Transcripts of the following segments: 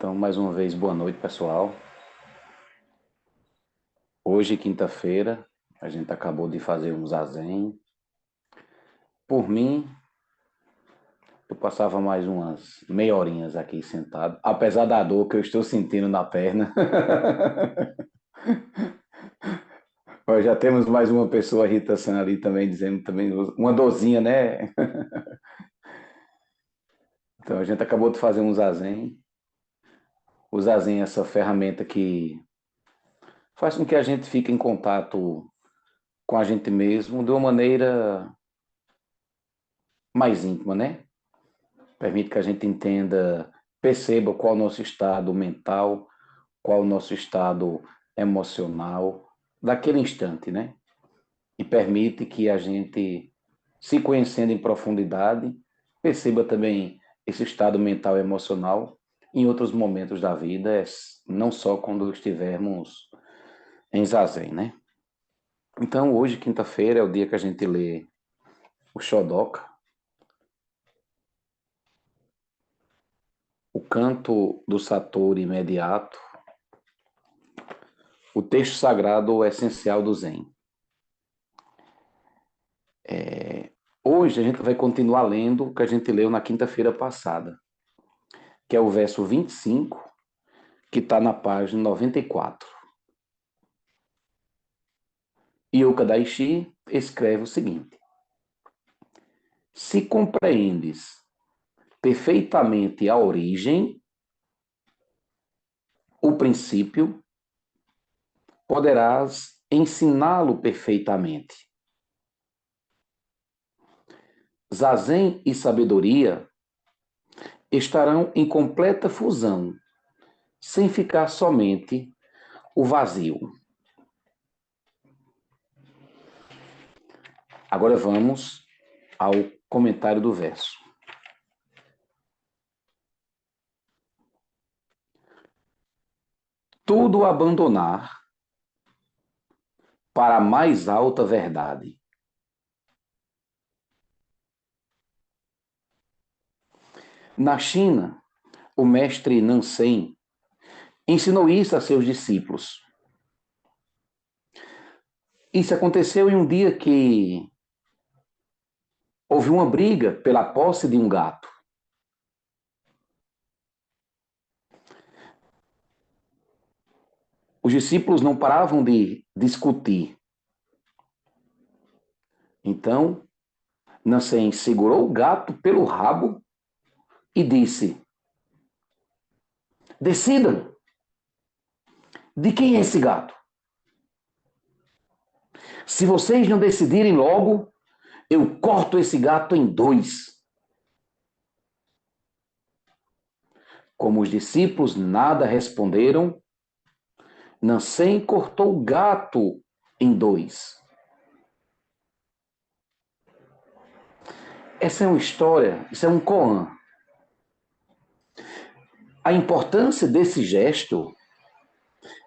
Então, mais uma vez, boa noite, pessoal. Hoje, quinta-feira, a gente acabou de fazer um zazen. Por mim, eu passava mais umas meia horinhas aqui sentado, apesar da dor que eu estou sentindo na perna. Ó, já temos mais uma pessoa irritação ali também, dizendo também uma dorzinha, né? Então, a gente acabou de fazer um zazen. O zazen é essa ferramenta que faz com que a gente fique em contato com a gente mesmo de uma maneira mais íntima, né? Permite que a gente entenda, perceba qual é o nosso estado mental, qual é o nosso estado emocional daquele instante, né? E permite que a gente, se conhecendo em profundidade, perceba também esse estado mental e emocional em outros momentos da vida, não só quando estivermos em zazen, né? Então, hoje, quinta-feira, é o dia que a gente lê o Shodoka, o canto do Satori imediato, o texto sagrado essencial do Zen. Hoje a gente vai continuar lendo o que a gente leu na quinta-feira passada, que é o verso 25, que está na página 94. Yoka Daishi escreve o seguinte: se compreendes perfeitamente a origem, o princípio, poderás ensiná-lo perfeitamente. Zazen e sabedoria estarão em completa fusão, sem ficar somente o vazio. Agora vamos ao comentário do verso. Tudo abandonar para a mais alta verdade. Na China, o mestre Nansen ensinou isso a seus discípulos. Isso aconteceu em um dia que houve uma briga pela posse de um gato. Os discípulos não paravam de discutir. Então, Nansen segurou o gato pelo rabo e disse: decidam, de quem é esse gato? Se vocês não decidirem logo, eu corto esse gato em dois. Como os discípulos nada responderam, Nansen cortou o gato em dois. Essa é uma história, isso é um koan. A importância desse gesto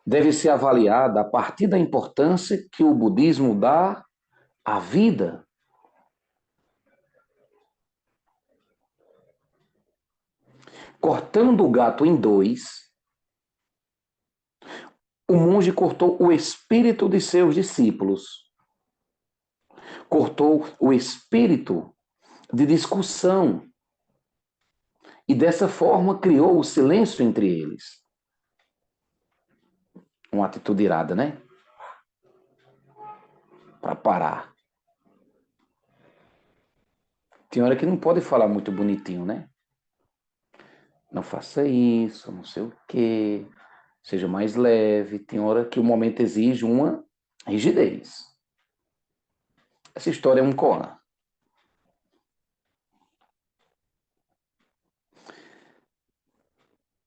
deve ser avaliada a partir da importância que o budismo dá à vida. Cortando o gato em dois, o monge cortou o espírito de seus discípulos, cortou o espírito de discussão e dessa forma criou o silêncio entre eles. Uma atitude irada, né? Para parar. Tem hora que não pode falar muito bonitinho, né? Não faça isso, não sei o quê, seja mais leve. Tem hora que o momento exige uma rigidez. Essa história é um koan.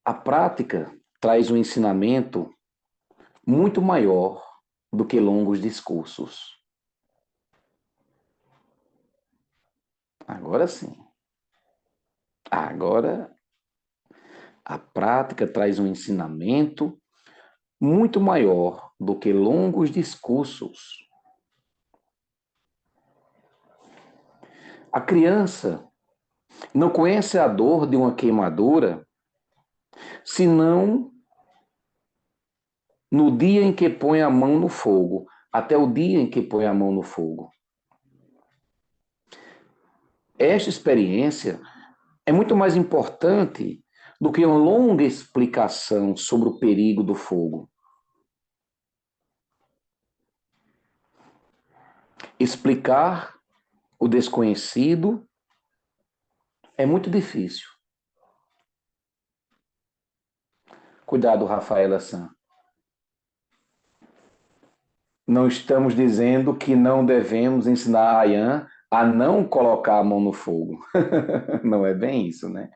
A prática traz um ensinamento muito maior do que longos discursos. Agora sim. Agora a prática traz um ensinamento muito maior do que longos discursos. A criança não conhece a dor de uma queimadura senão no dia em que põe a mão no fogo, até o dia em que põe a mão no fogo. Esta experiência é muito mais importante do que uma longa explicação sobre o perigo do fogo. Explicar o desconhecido é muito difícil. Cuidado, Rafaela San. Não estamos dizendo que não devemos ensinar a Ayan a não colocar a mão no fogo. Não é bem isso, né?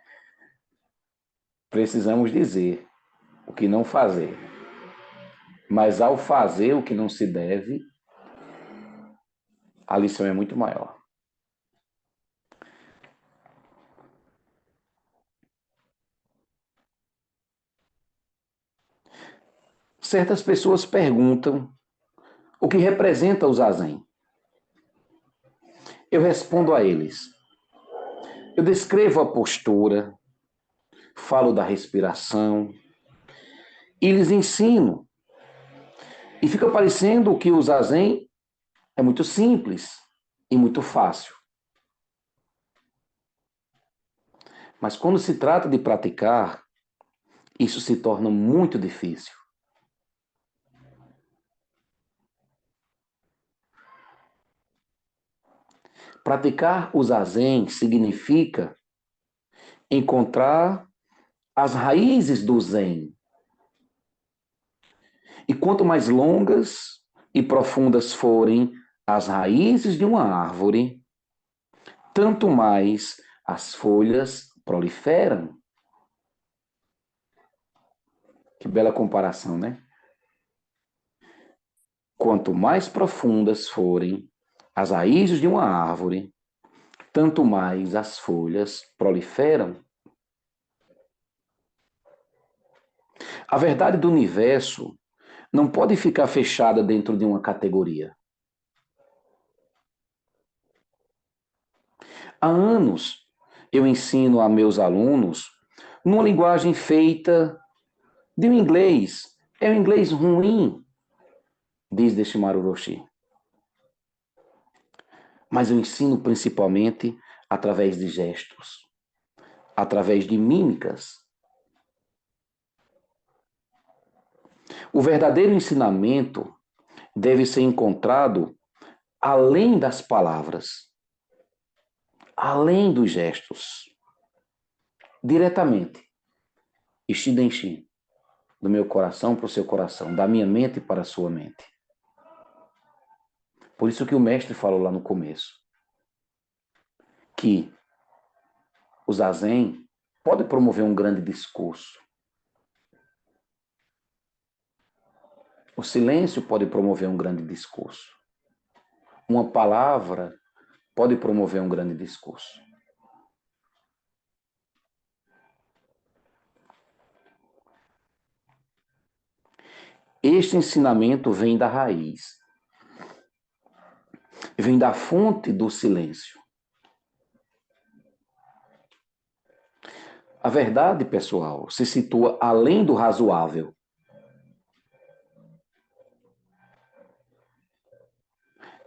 Precisamos dizer o que não fazer. Mas ao fazer o que não se deve, a lição é muito maior. Certas pessoas perguntam o que representa o zazen. Eu respondo a eles. Eu descrevo a postura, falo da respiração e lhes ensino. E fica parecendo que o zazen é muito simples e muito fácil. Mas quando se trata de praticar, isso se torna muito difícil. Praticar o zazen significa encontrar as raízes do zen. E quanto mais longas e profundas forem as raízes de uma árvore, tanto mais as folhas proliferam. Que bela comparação, né? Quanto mais profundas forem as raízes de uma árvore, tanto mais as folhas proliferam. A verdade do universo não pode ficar fechada dentro de uma categoria. Há anos eu ensino a meus alunos numa linguagem feita de um inglês. É um inglês ruim, diz Deshimaru Roshi. Mas eu ensino principalmente através de gestos, através de mímicas. O verdadeiro ensinamento deve ser encontrado além das palavras, além dos gestos, diretamente. Ishidenshin, do meu coração para o seu coração, da minha mente para a sua mente. Por isso que o mestre falou lá no começo, que o zazen pode promover um grande discurso. O silêncio pode promover um grande discurso. Uma palavra pode promover um grande discurso. Este ensinamento vem da raiz, vem da fonte do silêncio. A verdade, pessoal, se situa além do razoável.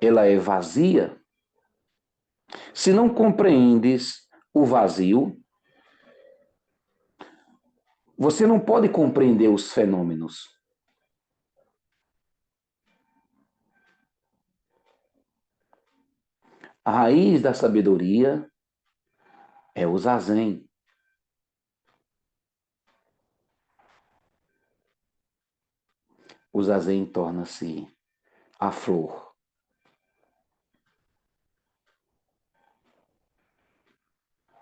Ela é vazia. Se não compreendes o vazio, você não pode compreender os fenômenos. A raiz da sabedoria é o zazen. O zazen torna-se a flor.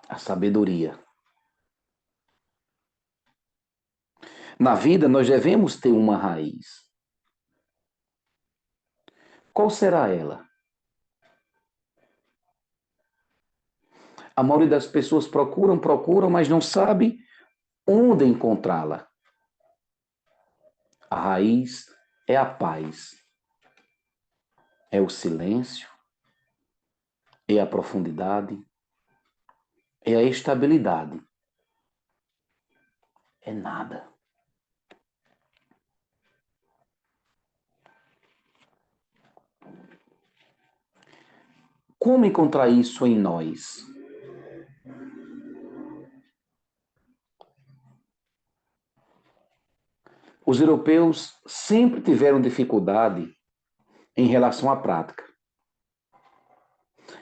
A sabedoria. Na vida, nós devemos ter uma raiz. Qual será ela? A maioria das pessoas procuram, mas não sabe onde encontrá-la. A raiz é a paz, é o silêncio, é a profundidade, é a estabilidade. É nada. Como encontrar isso em nós? Os europeus sempre tiveram dificuldade em relação à prática.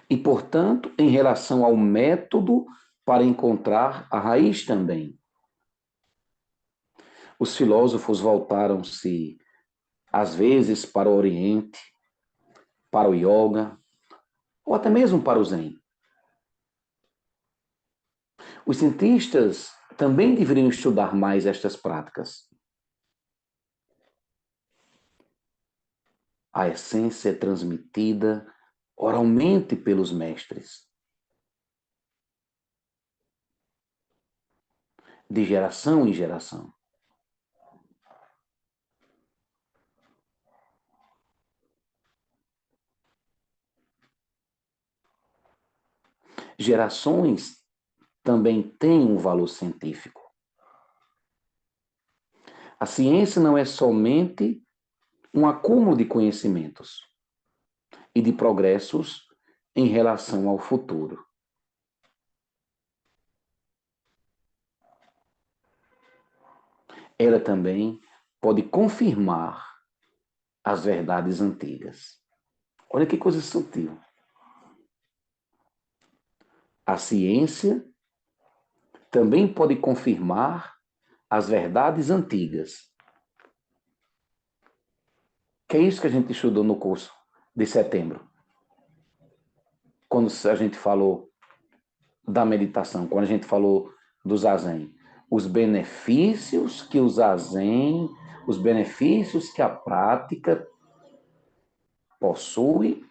E, portanto, em relação ao método para encontrar a raiz também. Os filósofos voltaram-se, às vezes, para o Oriente, para o Yoga, ou até mesmo para o Zen. Os cientistas também deveriam estudar mais estas práticas. A essência é transmitida oralmente pelos mestres, de geração em geração. Gerações também têm um valor científico. A ciência não é somente um acúmulo de conhecimentos e de progressos em relação ao futuro. Ela também pode confirmar as verdades antigas. Olha que coisa sutil. A ciência também pode confirmar as verdades antigas. Que é isso que a gente estudou no curso de setembro. Quando a gente falou da meditação, quando a gente falou do zazen. Os benefícios que o zazen, os benefícios que a prática possui,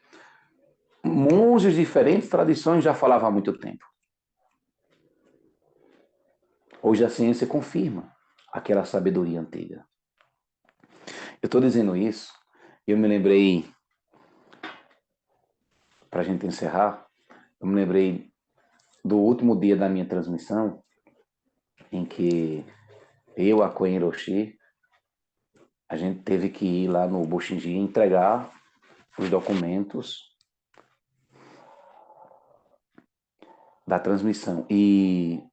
monges de diferentes tradições já falavam há muito tempo. Hoje a ciência confirma aquela sabedoria antiga. Eu estou dizendo isso, eu me lembrei, para a gente encerrar, eu me lembrei do último dia da minha transmissão, em que eu, a Koen Hiroshi, a gente teve que ir lá no Bushinji entregar os documentos da transmissão. E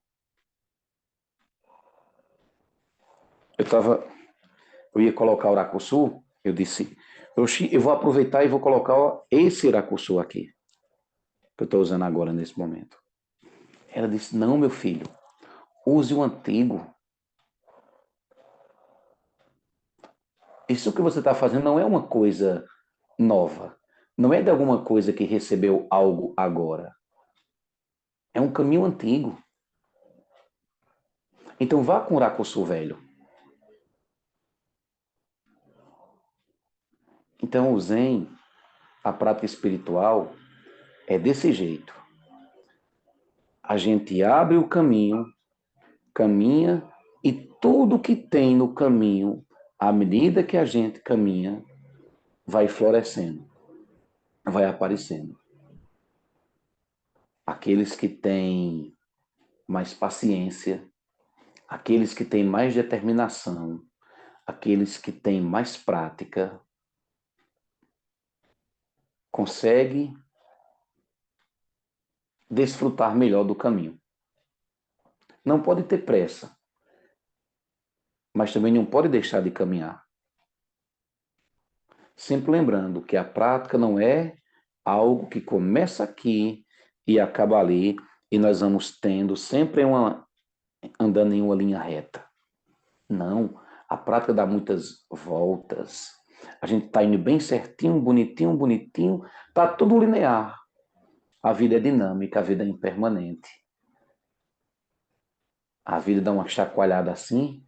eu ia colocar o Irakuçu, eu disse, eu vou aproveitar e vou colocar esse Irakuçu aqui, que eu estou usando agora nesse momento. Ela disse, não, meu filho, use o antigo. Isso que você está fazendo não é uma coisa nova. Não é de alguma coisa que recebeu algo agora. É um caminho antigo. Então vá com o Irakuçu velho. Então o Zen, a prática espiritual, é desse jeito. A gente abre o caminho, caminha, e tudo que tem no caminho, à medida que a gente caminha, vai florescendo, vai aparecendo. Aqueles que têm mais paciência, aqueles que têm mais determinação, aqueles que têm mais prática, conseguem desfrutar melhor do caminho. Não pode ter pressa, mas também não pode deixar de caminhar. Sempre lembrando que a prática não é algo que começa aqui e acaba ali, e nós vamos tendo sempre andando em uma linha reta. Não, a prática dá muitas voltas. A gente está indo bem certinho, bonitinho, bonitinho, está tudo linear. A vida é dinâmica, a vida é impermanente. A vida dá uma chacoalhada assim,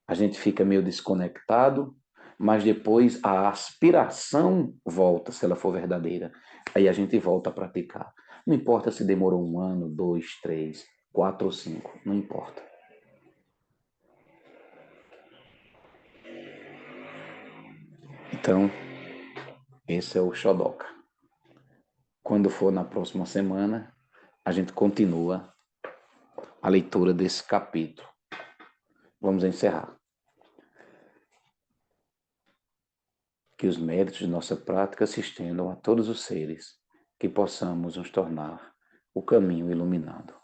a gente fica meio desconectado, mas depois a aspiração volta, se ela for verdadeira. Aí a gente volta a praticar. Não importa se demorou 1 ano, 2, 3, 4 ou 5, não importa. Então, esse é o Shodoka. Quando for na próxima semana, a gente continua a leitura desse capítulo. Vamos encerrar. Que os méritos de nossa prática se estendam a todos os seres, que possamos nos tornar o caminho iluminado.